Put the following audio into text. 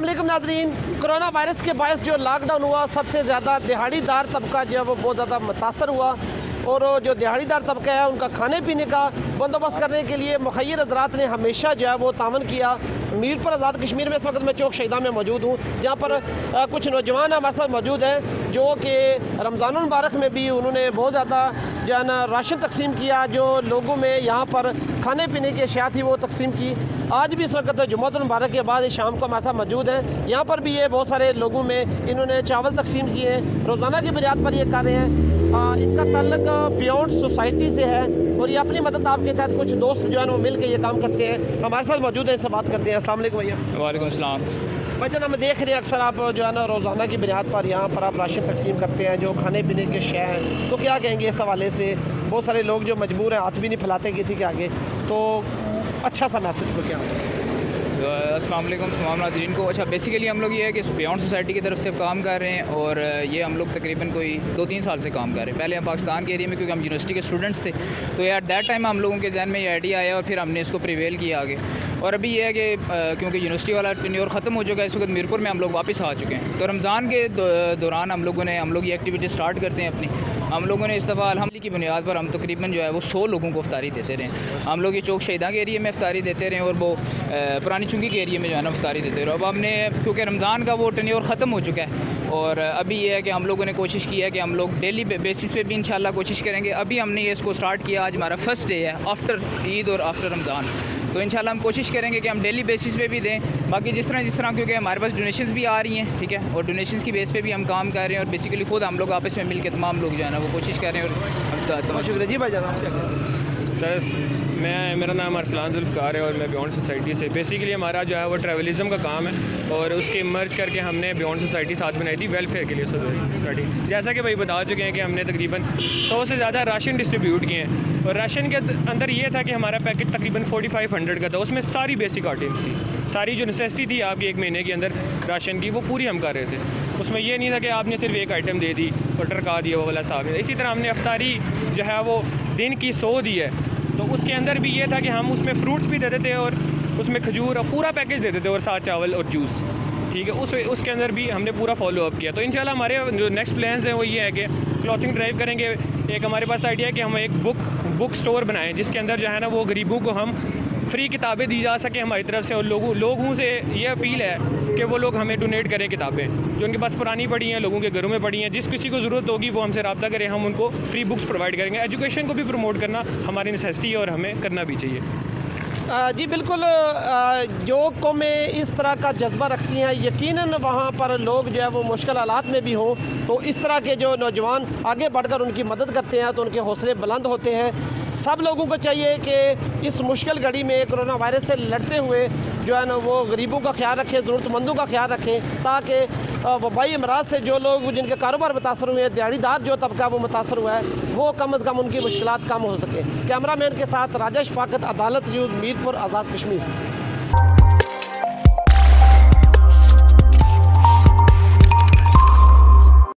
अस्सलाम वालेकुम नाज़रीन। कोरोना वायरस के बायस जो लॉकडाउन हुआ, सबसे ज़्यादा दिहाड़ीदार तबका जो है वो बहुत ज़्यादा मुतासर हुआ, और जो दिहाड़ीदार तबका है उनका खाने पीने का बंदोबस्त करने के लिए मुखैर हज़रात ने हमेशा जो है वो तावन किया। मीरपुर आज़ाद कश्मीर में इस वक्त मैं चौक शहीदा में मौजूद हूँ, जहाँ पर कुछ नौजवान हमारे साथ मौजूद हैं जो कि रमज़ान मुबारक में भी उन्होंने बहुत ज़्यादा जो है ना राशन तकसीम किया। जो लोगों में यहाँ पर खाने पीने की अशिया थी वो तकसीम की। आज भी इस वक्त जुम्मतुल मुबारक के बाद शाम को हमारे साथ मौजूद हैं। यहाँ पर भी ये बहुत सारे लोगों में इन्होंने चावल तकसीम किए हैं, रोज़ाना की बुनियाद पर ये कर रहे हैं। इनका ताल्लुक BEYONDसोसाइटी से है और ये अपनी मदद आपके तहत कुछ दोस्त जो है वो मिल के ये काम करते हैं। हमारे साथ मौजूद हैं, इनसे बात करते हैं। अस्सलाम वालेकुम भैया। वालेकुम अस्सलाम। भाईजान, हम देख रहे हैं अक्सर आप जो है ना रोज़ाना की बुनियाद पर यहाँ पर आप राशन तकसीम करते हैं, जो खाने पीने के शय हैं, तो क्या कहेंगे इस हवाले से? बहुत सारे लोग जो मजबूर हैं, हाथ भी नहीं फैलाते किसी के आगे, तो अच्छा सा मैसेज को क्या होगा? अस्सलाम वालेकुम तमाम नाज़रीन को। अच्छा, बेसिकली हम लोग ये है कि BEYONDसोसाइटी की तरफ से काम कर रहे हैं और ये हम लोग तकरीबन कोई 2-3 साल से काम कर रहे हैं। पहले हम पाकिस्तान के एरिया में, क्योंकि हम यूनिवर्सिटी के स्टूडेंट्स थे, तो एट दैट टाइम हम लोगों के जहन में ये आइडिया आया और फिर हमने इसको प्रिवेल किया आगे। और अभी ये है कि क्योंकि यूनिवर्सिटी वाला टेन्योर ख़त्म हो चुका है, इस वक्त मीरपुर में हम लोग वापस आ चुके हैं। तो रमज़ान के दौरान हम लोग ये एक्टिविटी स्टार्ट करते हैं अपनी। हम लोगों ने इस दफ़ा अल्हम्दुलिल्लाह की बुनियाद पर हम तकरीबन जो है वो 100 लोगों को इफ्तारी देते रहे। हम लोग ये चौक शहीदा के एरिया में इफ्तारी देते रहे और वो पुरानी चुंगी के एरिया में जो है ना इफ्तारी देते रहे। अब हमने, क्योंकि रमज़ान का वो टेन्योर ख़त्म हो चुका है और अभी ये है कि हम लोगों ने कोशिश की है कि हम लोग डेली बेसिस पे भी इंशाल्लाह कोशिश करेंगे। अभी हमने ये इसको स्टार्ट किया, आज हमारा फर्स्ट डे है आफ्टर ईद और आफ्टर रमज़ान। तो इंशाल्लाह हम कोशिश करेंगे कि हम डेली बेसिस पे भी दें। बाकी जिस तरह क्योंकि हमारे पास डोनेशंस भी आ रही हैं, ठीक है, और डोनेशंस की बेस पे भी हम काम कर रहे हैं और बेसिकली खुद हम लोग आपस में मिल के तमाम लोग जो है ना वो कोशिश कर रहे हैं। और शुक्रिया जी भाई जान। सर, मेरा नाम अरसलान जुल्फ़कार है और मैं BEYONDसोसाइटी से, बेसिकली हमारा जो है वो ट्रैवलिज़म का काम है और उसके मर्ज करके हमने BEYONDसोसाइटी साथ बनाई थी वेलफेयर के लिए सोसाइटी। जैसा कि भाई बता चुके हैं कि हमने तकरीबन 100 से ज़्यादा राशन डिस्ट्रीब्यूट किए हैं और राशन के अंदर ये था कि हमारा पैकेट तकरीबन 4500 का था। उसमें सारी बेसिक आइटम्स थी, सारी जो नेसेसिटी थी आपकी एक महीने के अंदर राशन की, वो पूरी हम कर रहे थे। उसमें ये नहीं था कि आपने सिर्फ एक आइटम दे दी और टरका दिया वो वाला साफ है। इसी तरह हमने अफ्तारी जो है वो दिन की 100 दी है, तो उसके अंदर भी ये था कि हम उसमें फ्रूट्स भी देते थे और उसमें खजूर और पूरा पैकेज देते थे और साथ चावल और जूस, ठीक है। उसके अंदर भी हमने पूरा फॉलो अप किया। तो इंशाल्लाह हमारे जो नेक्स्ट प्लान्स हैं वो ये है कि क्लॉथिंग ड्राइव करेंगे। एक हमारे पास आइडिया है कि हम एक बुक स्टोर बनाएं जिसके अंदर जो है ना वो गरीबों को हम फ्री किताबें दी जा सके हमारी तरफ से, और लोगों से ये अपील है कि वो लोग हमें डोनेट करें किताबें जो उनके पास पुरानी पड़ी हैं, लोगों के घरों में पड़ी हैं। जिस किसी को ज़रूरत होगी वो हमसे रब्ता करें, हम उनको फ्री बुक्स प्रोवाइड करेंगे। एजुकेशन को भी प्रमोट करना हमारी नेसेसिटी है और हमें करना भी चाहिए। जी बिल्कुल, जो कौमें इस तरह का जज्बा रखती हैं, यकीनन वहाँ पर लोग जो है वो मुश्किल हालात में भी हों तो इस तरह के जो नौजवान आगे बढ़कर उनकी मदद करते हैं तो उनके हौसले बुलंद होते हैं। सब लोगों को चाहिए कि इस मुश्किल घड़ी में कोरोना वायरस से लड़ते हुए जो है ना वो गरीबों का ख्याल रखें, ज़रूरतमंदों का ख्याल रखें, ताकि वबाई अमराज से जो लोग जिनके कारोबार मुतासर हुए हैं, दिहाड़ीदार जो तबका वो मुतासर हुआ है, वो कम अज़ कम उनकी मुश्किलात कम हो सके। कैमरा मैन के साथ राजेश फाकत, अदालत न्यूज़, मीरपुर, आज़ाद कश्मीर।